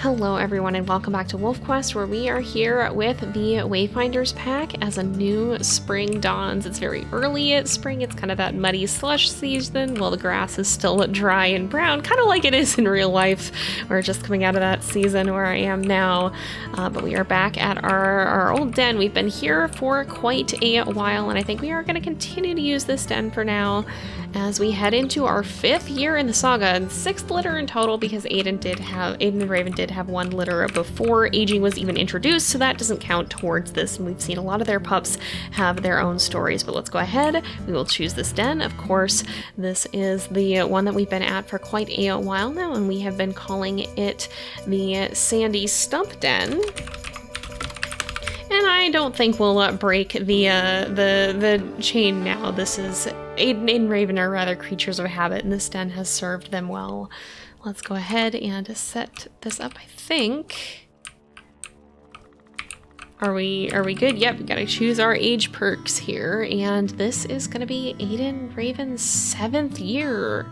Hello everyone and welcome back to WolfQuest, where we are here with the Wayfinders pack as a new spring dawns. It's very early at spring, it's kind of that muddy slush season while the grass is still dry and brown, kind of like it is in real life. We're just coming out of that season where I am now, but we are back at our old den. We've been here for quite a while and I think we are going to continue to use this den for now as we head into our 5th year in the saga and 6th litter in total, because Aden and Raven did have 1 litter before aging was even introduced, so that doesn't count towards this, and we've seen a lot of their pups have their own stories. But let's go ahead, we will choose this den. Of course, this is the one that we've been at for quite a while now, and we have been calling it the Sandy Stump Den. And I don't think we'll break the chain now. This is Aden and Raven are rather creatures of habit, and this den has served them well. Let's go ahead and set this up, I think. Are we good? Yep, we gotta choose our age perks here, and this is gonna be Aden and Raven's 7th year.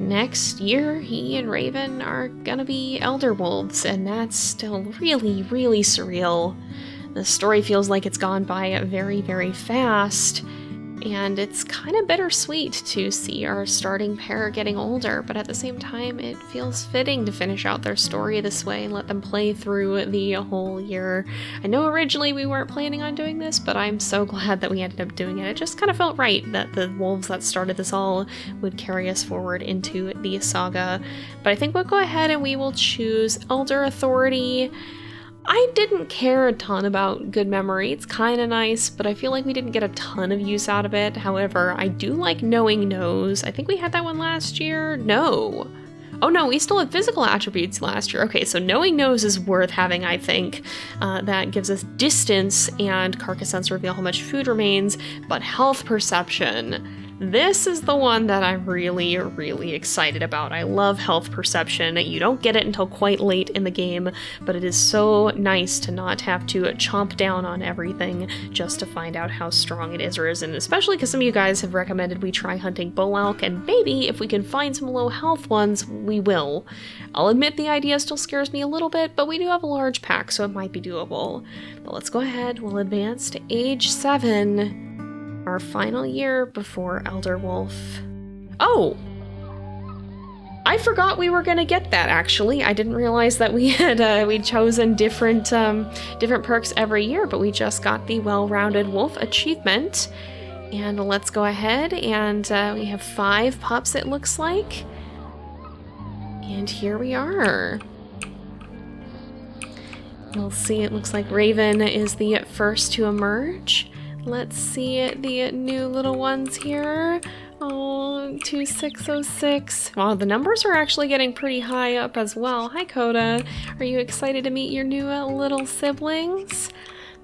Next year, he and Raven are gonna be elder wolves, and that's still really, really surreal. The story feels like it's gone by very, very fast, and it's kind of bittersweet to see our starting pair getting older, but at the same time, it feels fitting to finish out their story this way and let them play through the whole year. I know originally we weren't planning on doing this, but I'm so glad that we ended up doing it. It just kind of felt right that the wolves that started this all would carry us forward into the saga. But I think we'll go ahead and we will choose Elder Authority. I didn't care a ton about Good Memory. It's kind of nice, but I feel like we didn't get a ton of use out of it. However, I do like Knowing Knows. I think we had that one last year. No. Oh no, we still had physical attributes last year. Okay, so Knowing Knows is worth having, I think. That gives us distance and carcass sense reveal how much food remains, but health perception. This is the one that I'm really, really excited about. I love health perception. You don't get it until quite late in the game, but it is so nice to not have to chomp down on everything just to find out how strong it is or isn't, especially because some of you guys have recommended we try hunting bull elk, and maybe if we can find some low health ones, we will. I'll admit the idea still scares me a little bit, but we do have a large pack, so it might be doable. But let's go ahead, we'll advance to age 7. Our final year before Elder Wolf. Oh! I forgot we were gonna get that, actually. I didn't realize that we had we'd chosen different perks every year, but we just got the Well-Rounded Wolf achievement. And let's go ahead and we have 5 pups, it looks like. And here we are. We'll see, it looks like Raven is the first to emerge. Let's see the new little ones here. Oh, 2606. Wow, the numbers are actually getting pretty high up as well. Hi, Coda. Are you excited to meet your new little siblings?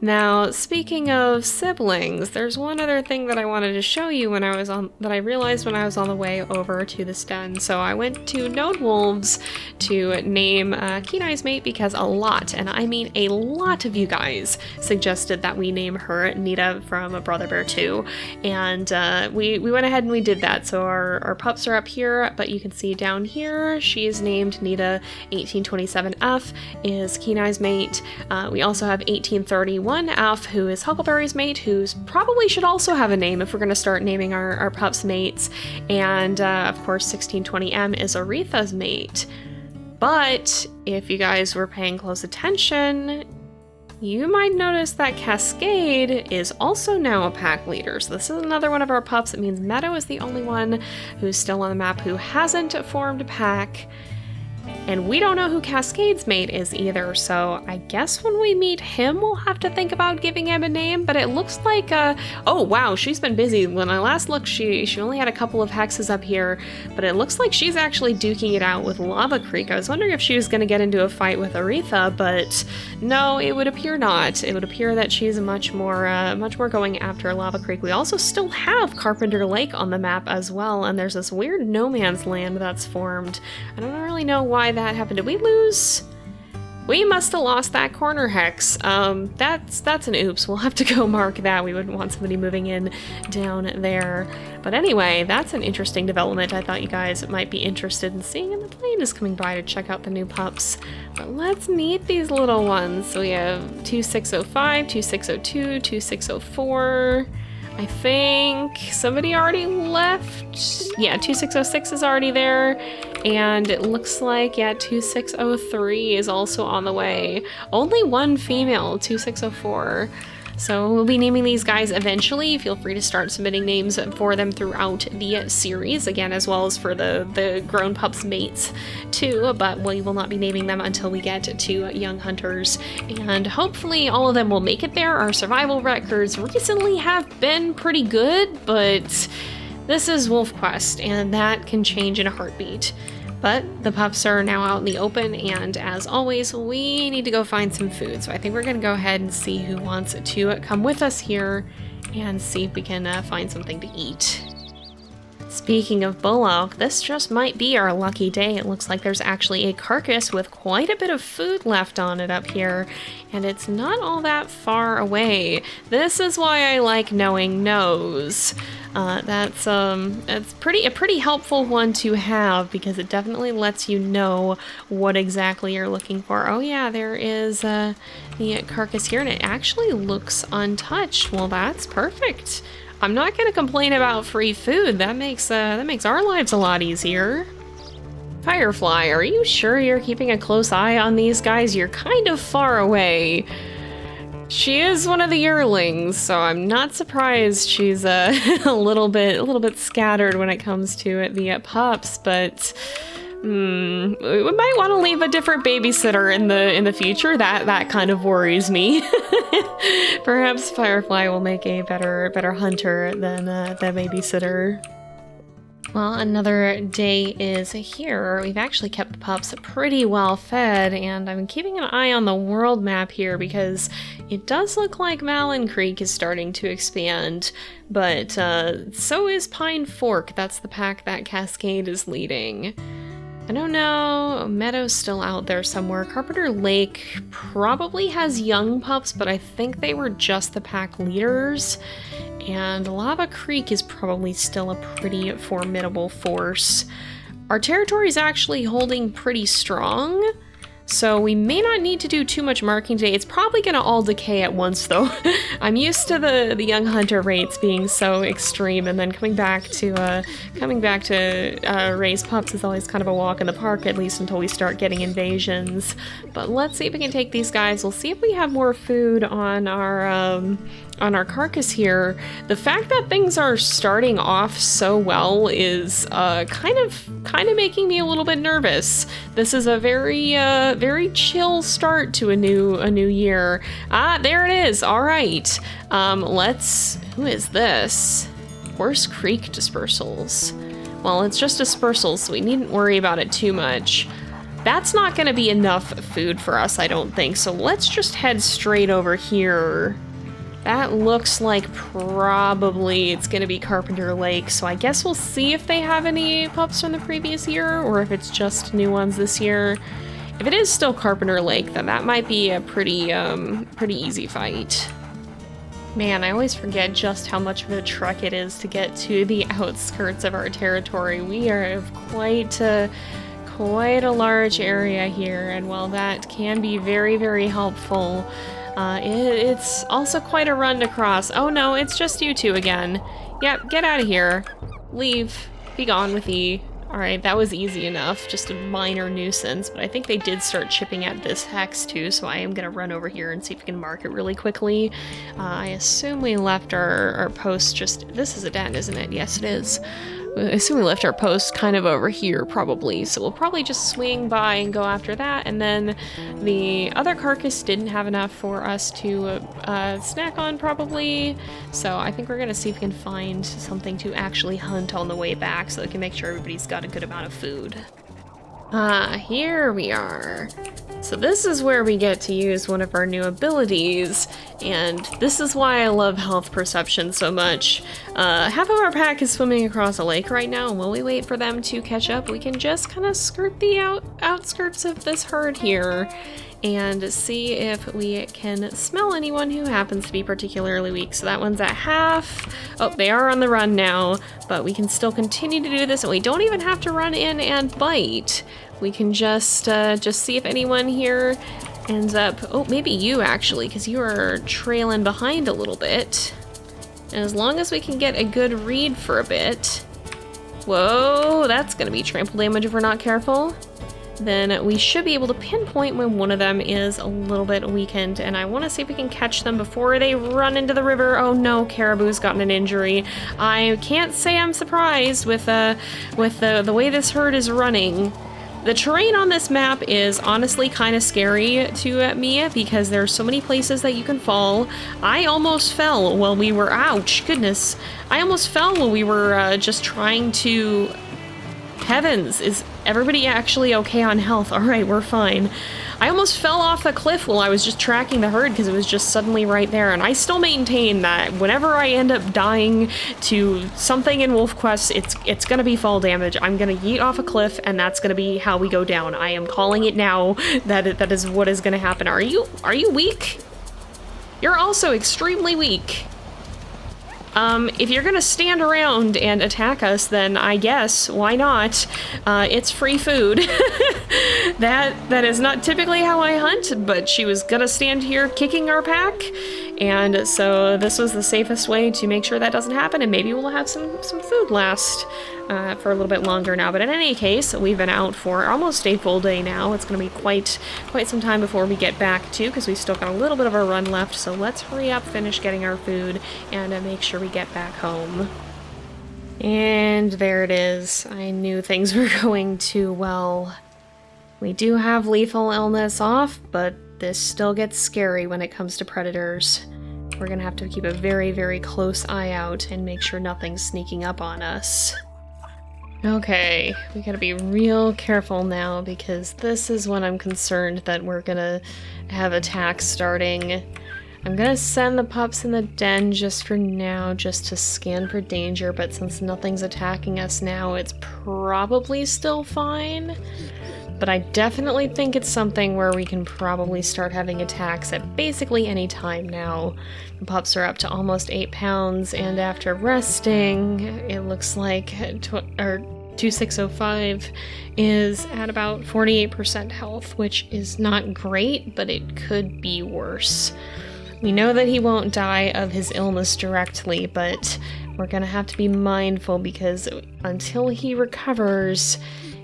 Now, speaking of siblings, there's one other thing that I wanted to show you that I realized when I was on the way over to this den. So I went to Node Wolves to name Kenai's mate because a lot, and I mean a lot of you guys suggested that we name her Nita from Brother Bear 2. And we went ahead and we did that. So our pups are up here, but you can see down here, she is named Nita. 1827F is Kenai's mate. We also have 1831 F, who is Huckleberry's mate, who probably should also have a name if we're going to start naming our pups mates. And of course 1620M is Aretha's mate. But if you guys were paying close attention, you might notice that Cascade is also now a pack leader. So this is another one of our pups. It means Meadow is the only one who's still on the map who hasn't formed a pack. And we don't know who Cascade's mate is either, so I guess when we meet him, we'll have to think about giving him a name, but it looks like, oh wow, she's been busy. When I last looked, she only had a couple of hexes up here, but it looks like she's actually duking it out with Lava Creek. I was wondering if she was going to get into a fight with Aretha, but no, it would appear not. It would appear that she's much more going after Lava Creek. We also still have Carpenter Lake on the map as well, and there's this weird no man's land that's formed. I don't really know why that happened. Did we lose We must have lost that corner hex. That's an oops. We'll have to go mark that. We wouldn't want somebody moving in down there. But anyway, that's an interesting development. I thought you guys might be interested in seeing, and the plane is coming by to check out the new pups. But let's meet these little ones. So we have 2605, 2602, 2604. I think somebody already left. Yeah, 2606 is already there. And it looks like, yeah, 2603 is also on the way. Only one female, 2604. So we'll be naming these guys eventually. Feel free to start submitting names for them throughout the series, again, as well as for the grown pups mates too, but we will not be naming them until we get to young hunters. And hopefully all of them will make it there. Our survival records recently have been pretty good, but this is WolfQuest, and that can change in a heartbeat. But the pups are now out in the open, and as always, we need to go find some food. So I think we're going to go ahead and see who wants to come with us here and see if we can find something to eat. Speaking of bull elk, this just might be our lucky day. It looks like there's actually a carcass with quite a bit of food left on it up here, and it's not all that far away. This is why I like knowing no's. That's a pretty helpful one to have, because it definitely lets you know what exactly you're looking for. Oh yeah, there is the carcass here, and it actually looks untouched. Well, that's perfect. I'm not gonna complain about free food. That makes our lives a lot easier. Firefly, are you sure you're keeping a close eye on these guys? You're kind of far away. She is one of the yearlings, so I'm not surprised she's a little bit scattered when it comes to the pups, but we might want to leave a different babysitter in the future. That kind of worries me. Perhaps Firefly will make a better hunter than the babysitter. Well, another day is here. We've actually kept the pups pretty well fed, and I'm keeping an eye on the world map here because it does look like Malin Creek is starting to expand, but so is Pine Fork. That's the pack that Cascade is leading. I don't know, Meadow's still out there somewhere. Carpenter Lake probably has young pups, but I think they were just the pack leaders. And Lava Creek is probably still a pretty formidable force. Our territory is actually holding pretty strong, so we may not need to do too much marking today. It's probably gonna all decay at once though. I'm used to the young hunter rates being so extreme, and then coming back to raise pups is always kind of a walk in the park, at least until we start getting invasions. But let's see if we can take these guys. We'll see if we have more food on our carcass here. The fact that things are starting off so well is kind of making me a little bit nervous. This is a very chill start to a new year. Ah, there it is. All right. Who is this? Horse Creek dispersals. Well, it's just dispersals, so we needn't worry about it too much. That's not going to be enough food for us, I don't think. So let's just head straight over here. That looks like probably it's going to be Carpenter Lake, so I guess we'll see if they have any pups from the previous year, or if it's just new ones this year. If it is still Carpenter Lake, then that might be a pretty easy fight. Man, I always forget just how much of a trek it is to get to the outskirts of our territory. We are of quite a large area here, and while that can be very helpful, it's also quite a run to cross. Oh no, it's just you two again. Yep, get out of here. Leave. Be gone with ye. Alright, that was easy enough. Just a minor nuisance, but I think they did start chipping at this hex too, so I am gonna run over here and see if we can mark it really quickly. I assume we left our post just... This is a den, isn't it? Yes, it is. I assume we left our post kind of over here, probably, so we'll probably just swing by and go after that, and then the other carcass didn't have enough for us to snack on, probably, so I think we're gonna see if we can find something to actually hunt on the way back so we can make sure everybody's got a good amount of food. Here we are. So this is where we get to use one of our new abilities, and this is why I love health perception so much. Half of our pack is swimming across a lake right now, and while we wait for them to catch up, we can just kind of skirt the outskirts of this herd here. and see if we can smell anyone who happens to be particularly weak. So that one's at half. Oh, they are on the run now, but we can still continue to do this, and we don't even have to run in and bite. We can just see if anyone here ends up... Oh, maybe you actually, because you are trailing behind a little bit. And as long as we can get a good read for a bit... Whoa, that's gonna be trample damage if we're not careful. Then we should be able to pinpoint when one of them is a little bit weakened, and I want to see if we can catch them before they run into the river. Oh no, Caribou's gotten an injury. I can't say I'm surprised with the way this herd is running. The terrain on this map is honestly kind of scary to me because there's so many places that you can fall. I almost fell while we were... Ouch, goodness. I almost fell while we were just trying to... Heavens, is everybody actually okay on health? All right, we're fine. I almost fell off the cliff while I was just tracking the herd because it was just suddenly right there, and I still maintain that whenever I end up dying to something in WolfQuest, it's gonna be fall damage. I'm gonna yeet off a cliff, and that's gonna be how we go down. I am calling it now. That is what is gonna happen. Are you weak? You're also extremely weak. If you're gonna stand around and attack us, then I guess, why not? It's free food. That is not typically how I hunt, but she was gonna stand here kicking our pack, and so this was the safest way to make sure that doesn't happen, and maybe we'll have some food last for a little bit longer now. But in any case, we've been out for almost a full day now. It's gonna be quite some time before we get back too, because we still got a little bit of a run left, so let's hurry up, finish getting our food, and make sure we get back home. And there it is. I knew things were going too well. We do have lethal illness off, but this still gets scary when it comes to predators. We're gonna have to keep a very, very close eye out and make sure nothing's sneaking up on us. Okay, we gotta be real careful now because this is when I'm concerned that we're gonna have attacks starting. I'm gonna send the pups in the den just for now, just to scan for danger, but since nothing's attacking us now, it's probably still fine. But I definitely think it's something where we can probably start having attacks at basically any time now. The pups are up to almost 8 pounds, and after resting, it looks like 2605 is at about 48% health, which is not great, but it could be worse. We know that he won't die of his illness directly, but we're gonna have to be mindful because until he recovers,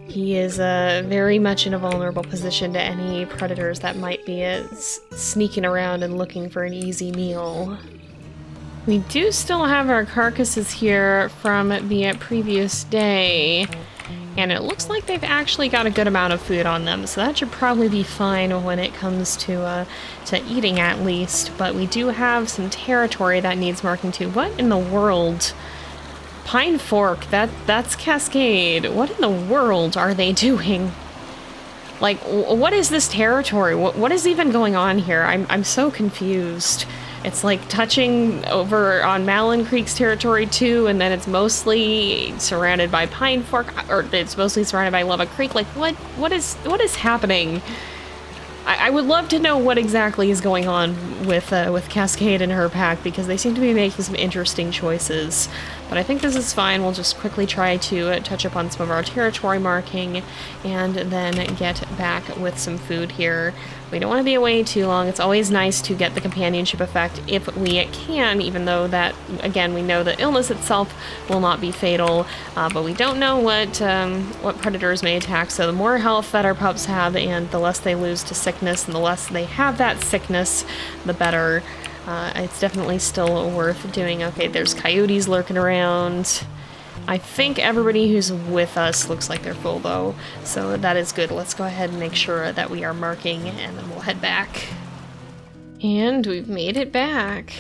he is very much in a vulnerable position to any predators that might be sneaking around and looking for an easy meal. We do still have our carcasses here from the previous day, and it looks like they've actually got a good amount of food on them, so that should probably be fine when it comes to eating at least. But we do have some territory that needs marking too. What in the world? Pine Fork, that's Cascade. What in the world are they doing? Like, what is this territory? What is even going on here? I'm so confused. It's like touching over on Malin Creek's territory too, and then it's mostly surrounded by Pine Fork, or it's mostly surrounded by Lava Creek. Like, what is happening? I would love to know what exactly is going on with Cascade and her pack, because they seem to be making some interesting choices. But I think this is fine. We'll just quickly try to touch upon some of our territory marking and then get back with some food here. We don't want to be away too long. It's always nice to get the companionship effect if we can, even though that, again, we know the illness itself will not be fatal, but we don't know what predators may attack, so the more health that our pups have and the less they lose to sickness and the less they have that sickness, the better. It's definitely still worth doing. Okay, there's coyotes lurking around. I think everybody who's with us looks like they're full though, so that is good. Let's go ahead and make sure that we are marking, and then we'll head back. And we've made it back.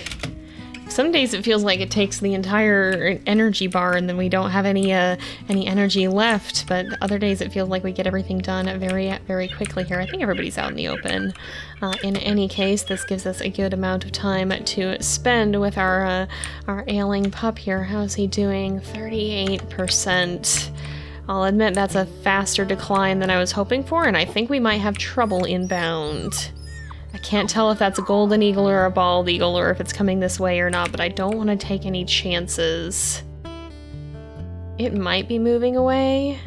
Some days it feels like it takes the entire energy bar and then we don't have any energy left, but other days it feels like we get everything done very, very quickly here. I think everybody's out in the open. In any case, this gives us a good amount of time to spend with our ailing pup here. How's he doing? 38%. I'll admit that's a faster decline than I was hoping for, and I think we might have trouble inbound. I can't tell if that's a golden eagle or a bald eagle, or if it's coming this way or not, but I don't want to take any chances. It might be moving away.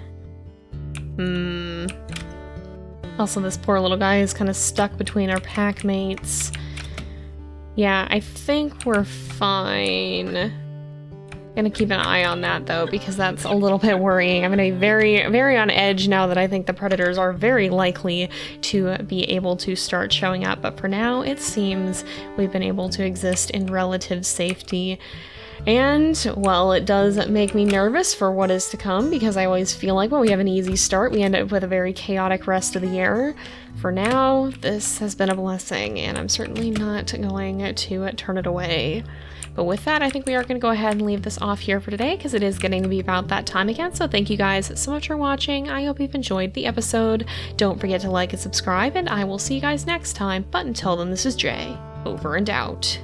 Also, this poor little guy is kind of stuck between our pack mates. Yeah, I think we're fine. Gonna keep an eye on that though, because that's a little bit worrying. I'm gonna be very, very on edge now that I think the predators are very likely to be able to start showing up. But for now, it seems we've been able to exist in relative safety. And, well, it does make me nervous for what is to come, because I always feel like when we have an easy start, we end up with a very chaotic rest of the year. For now, this has been a blessing, and I'm certainly not going to turn it away. But with that, I think we are going to go ahead and leave this off here for today, because it is getting to be about that time again. So thank you guys so much for watching. I hope you've enjoyed the episode. Don't forget to like and subscribe, and I will see you guys next time. But until then, this is Jay, over and out.